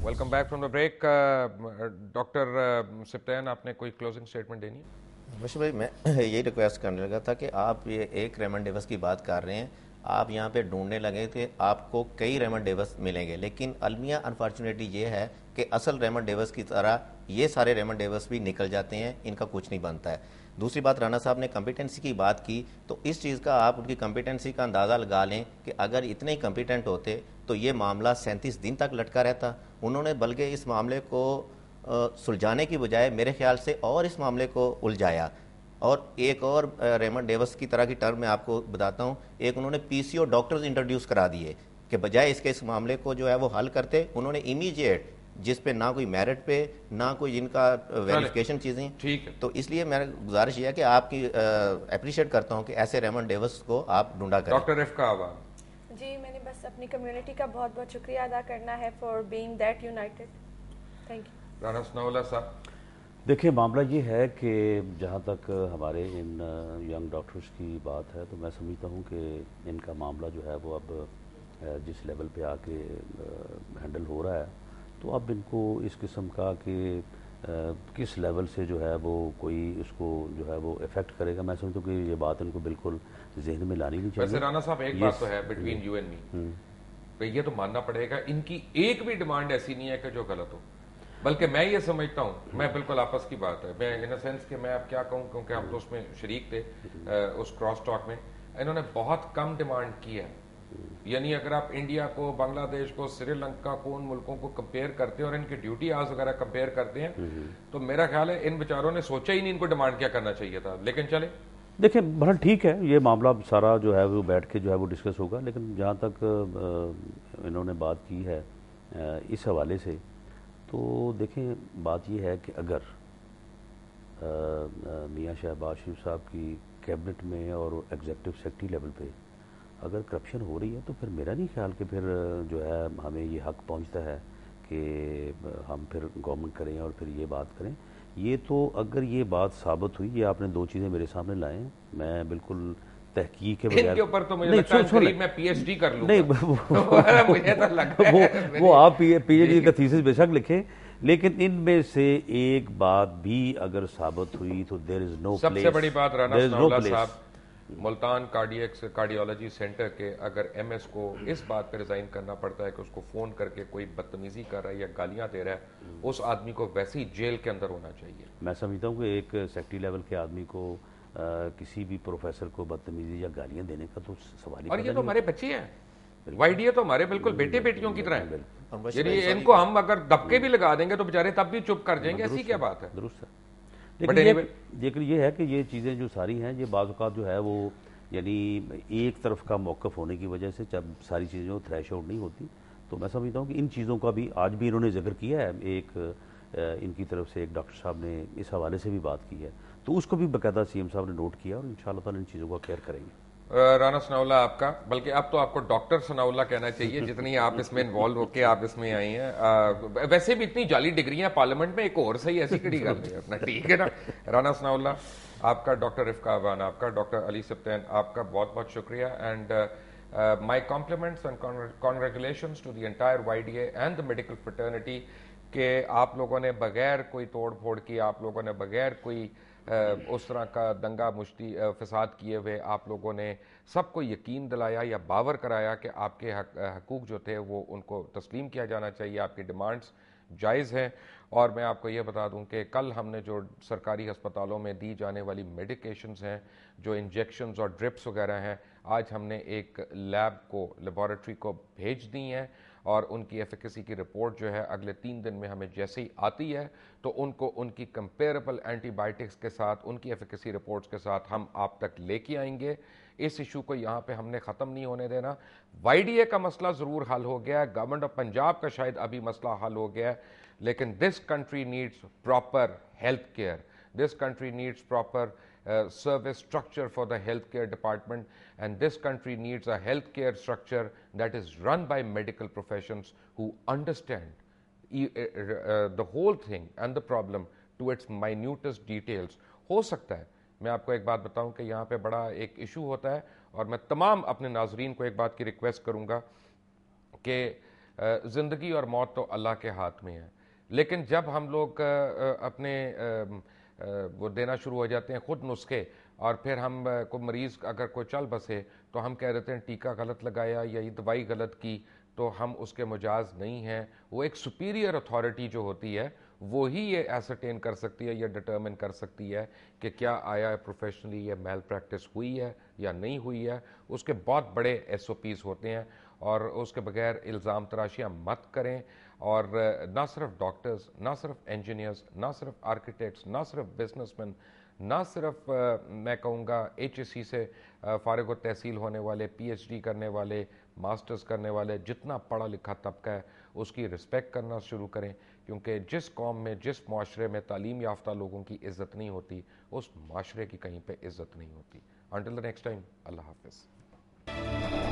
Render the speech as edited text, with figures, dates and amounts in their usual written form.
Welcome back from the break. Doctor सिप्तैन, आपने कोई क्लोजिंग स्टेटमेंट देनी है? बश भाई, मैं यही रिक्वेस्ट करने लगा था कि आप ये एक रेमन डेवस की बात कर रहे हैं। आप यहाँ पे ढूंढने लगे थे, आपको कई रेमन डेवस मिलेंगे, लेकिन अलमिया अनफॉर्चुनेटली ये है कि असल रेमन डेवस की तरह ये सारे रेमन डेवस भी निकल जाते हैं, इनका कुछ नहीं बनता है। दूसरी बात, राणा साहब ने कम्पिटेंसी की बात की, तो इस चीज़ का आप उनकी कम्पिटेंसी का अंदाज़ा लगा लें कि अगर इतने ही कम्पिटेंट होते तो ये मामला 37 दिन तक लटका रहता। उन्होंने बल्कि इस मामले को सुलझाने की बजाय मेरे ख्याल से और इस मामले को उलझाया। और एक और रेमन डेवस की तरह की टर्म मैं आपको बताता हूँ, एक उन्होंने पीसीओ डॉक्टर्स इंट्रोड्यूस करा दिए कि बजाय इसके इस मामले को जो है वो हल करते, उन्होंने इमीडिएट, जिस पे ना कोई मेरिट पे ना कोई इनका वेरिफिकेशन चीज़ें। ठीक है। तो इसलिए मेरा गुजारिश यह है कि आपकी अप्रिशिएट करता हूँ कि ऐसे रेमन डेवस को आप ढूंढा करें। डॉक्टर रिफ्का आवान। जी, मैंने बस अपनी कम्युनिटी का बहुत बहुत शुक्रिया अदा करना है for being that United. Thank you. Rana Sanaullah साहब। देखिए, मामला ये है कि जहाँ तक हमारे इन यंग डॉक्टर्स की बात है, तो मैं समझता हूँ कि इनका मामला जो है वो अब जिस लेवल पे आके हैंडल हो रहा है, तो अब इनको इस किस्म का कि किस लेवल से जो है वो कोई इसको जो है वो इफ़ेक्ट करेगा, मैं समझता हूँ कि ये बात इनको बिल्कुल जहन में लानी नहीं चाहिए। वैसे राना साहब, एक बात तो है बिटवीन यू एंड मी, ये तो मानना पड़ेगा, इनकी एक भी डिमांड ऐसी नहीं है कि जो गलत हो। बल्कि मैं ये समझता हूँ, मैं बिल्कुल आपस की बात है, मैं इन अ सेंस कि मैं अब क्या कहूँ, क्योंकि हम तो उसमें शरीक थे, उस क्रॉस टॉक में। इन्होंने बहुत कम डिमांड की है। यानी अगर आप इंडिया को, बांग्लादेश को, श्रीलंका को, उन मुल्कों को कंपेयर करते हैं और इनके ड्यूटी आवर्स वगैरह कंपेयर करते हैं, तो मेरा ख्याल है इन बेचारों ने सोचा ही नहीं इनको डिमांड क्या करना चाहिए था। लेकिन चले, देखिए, बहरहाल ठीक है, ये मामला सारा जो है वो बैठ के जो है वो डिस्कस होगा, लेकिन जहाँ तक इन्होंने बात की है इस हवाले से, तो देखें, बात यह है कि अगर मियां शहबाज शरीफ साहब की कैबिनेट में और एग्जीक्यूटिव सेक्रेटरी लेवल पे अगर करप्शन हो रही है, तो फिर मेरा नहीं ख्याल कि फिर जो है हमें ये हक पहुंचता है कि हम फिर गवर्नमेंट करें और फिर ये बात करें। ये तो अगर ये बात साबित हुई, ये आपने दो चीज़ें मेरे सामने लाए हैं, मैं बिल्कुल तहकीक के बगैर, इनके ऊपर तो मुझे नहीं, लगता है सुन करीब मैं पीएचडी कर लूंगा। नहीं, मुझे तो लगता है वो आप पीएचडी का थीसिस बेशक लिखें, लेकिन इनमें से एक बात भी अगर साबित हुई तो देयर इज नो प्लेस। सबसे बड़ी बात राना सनाउल्लाह साहब, मुल्तान कार्डियोलॉजी सेंटर के अगर एमएस को इस बात पे रिजाइन करना पड़ता है कि उसको फोन करके कोई बदतमीजी कर रहा है या गालियां दे रहा है, उस आदमी को वैसे ही जेल के अंदर होना चाहिए। मैं समझता हूँ कि एक सेक्रेटरी लेवल के आदमी को किसी भी प्रोफेसर को बदतमीजी या गालियां देने का तो सवाल ही और ये पैदा तो नहीं हमारे बच्चे हैं, वाईडीए तो हमारे बिल्कुल बेटे बेटियों की तरह है। और बस यानी भाई, इनको हम अगर दबके भी लगा देंगे तो बेचारे तब भी चुप कर जाएंगे, ऐसी क्या बात है। दुरुस्त है। But लेकिन ये है कि ये चीज़ें जो सारी हैं, ये बाज़ औक़ात जो है वो यानी एक तरफ का मौक़िफ़ होने की वजह से जब सारी चीज़ें थ्रेश आउट नहीं होती, तो मैं समझता हूँ कि इन चीज़ों का भी आज भी इन्होंने जिक्र किया है। एक इनकी तरफ से एक डॉक्टर साहब ने इस हवाले से भी बात की है, तो उसको भी बाकायदा सीएम साहब ने नोट किया और इंशाअल्लाह ताला इन चीज़ों का केयर करेंगे। राना सनाउल्लाह आपका, बल्कि अब तो आपको डॉक्टर सनाउल्लाह कहना चाहिए, जितनी आप इसमें इन्वॉल्व होके आप इसमें आई हैं। वैसे भी इतनी जाली डिग्रियां पार्लियामेंट में, एक और सही ऐसी कड़ी कर रही है अपना, ठीक है ना। राना सनाउल्लाह आपका, डॉक्टर रिफ्का अवान आपका, डॉक्टर अली सिप्तैन आपका बहुत बहुत शुक्रिया। And my compliments and congratulations to the entire YDA and the medical fraternity कि आप लोगों ने बगैर कोई तोड़ फोड़ की, आप लोगों ने बगैर कोई उस तरह का दंगा मुश्ती फसाद किए हुए आप लोगों ने सबको यकीन दिलाया या बावर कराया कि आपके हकूक़ जो थे वो उनको तस्लीम किया जाना चाहिए, आपकी डिमांड्स जायज़ हैं। और मैं आपको ये बता दूं कि कल हमने जो सरकारी अस्पतालों में दी जाने वाली मेडिकेशंस हैं, जो इंजेक्शंस और ड्रिप्स वगैरह हैं, आज हमने एक लैब को, लेबॉरेटरी को भेज दी हैं और उनकी एफिकेसी की रिपोर्ट जो है अगले 3 दिन में हमें जैसे ही आती है तो उनको उनकी कंपेरेबल एंटीबायोटिक्स के साथ, उनकी एफिकेसी रिपोर्ट्स के साथ हम आप तक लेके आएंगे। इस इशू को यहाँ पे हमने ख़त्म नहीं होने देना। वाईडीए का मसला ज़रूर हल हो गया है, गवर्नमेंट ऑफ पंजाब का शायद अभी मसला हल हो गया है, लेकिन this country needs proper health care, this country needs proper service structure for the healthcare department, and this country needs a healthcare structure that is run by medical professions who understand the whole thing and the problem to its minutest details. हो सकता है, मैं आपको एक बात बताऊं कि यहाँ पे बड़ा एक इशू होता है, और मैं तमाम अपने नाजरीन को एक बात की रिक्वेस्ट करूंगा कि ज़िंदगी और मौत तो अल्लाह के हाथ में है। लेकिन जब हम लोग अपने वो देना शुरू हो जाते हैं खुद नुस्खे, और फिर हम को मरीज़ अगर कोई चल बसे तो हम कह देते हैं टीका गलत लगाया या ये दवाई गलत की, तो हम उसके मुजाज नहीं हैं। वो एक सुपीरियर अथॉरिटी जो होती है वो ही ये एसरटेन कर सकती है या डिटर्मिन कर सकती है कि क्या आया प्रोफेशनली ये मेल प्रैक्टिस हुई है या नहीं हुई है। उसके बहुत बड़े एसओपीज होते हैं, और उसके बगैर इल्ज़ाम तराशियाँ मत करें। और ना सिर्फ डॉक्टर्स, ना सिर्फ इंजीनियर्स, ना सिर्फ आर्किटेक्ट्स, ना सिर्फ बिजनेसमैन, ना सिर्फ मैं कहूँगा HSC से फारिग व तहसील होने वाले, PhD करने वाले, मास्टर्स करने वाले, जितना पढ़ा लिखा तबका है उसकी रिस्पेक्ट करना शुरू करें। क्योंकि जिस कौम में, जिस माशरे में तालीम याफ्ता लोगों की इज़्ज़त नहीं होती, उस माशरे की कहीं पे इज़्ज़त नहीं होती। अंटिल द नेक्स्ट टाइम, अल्लाह हाफिज़।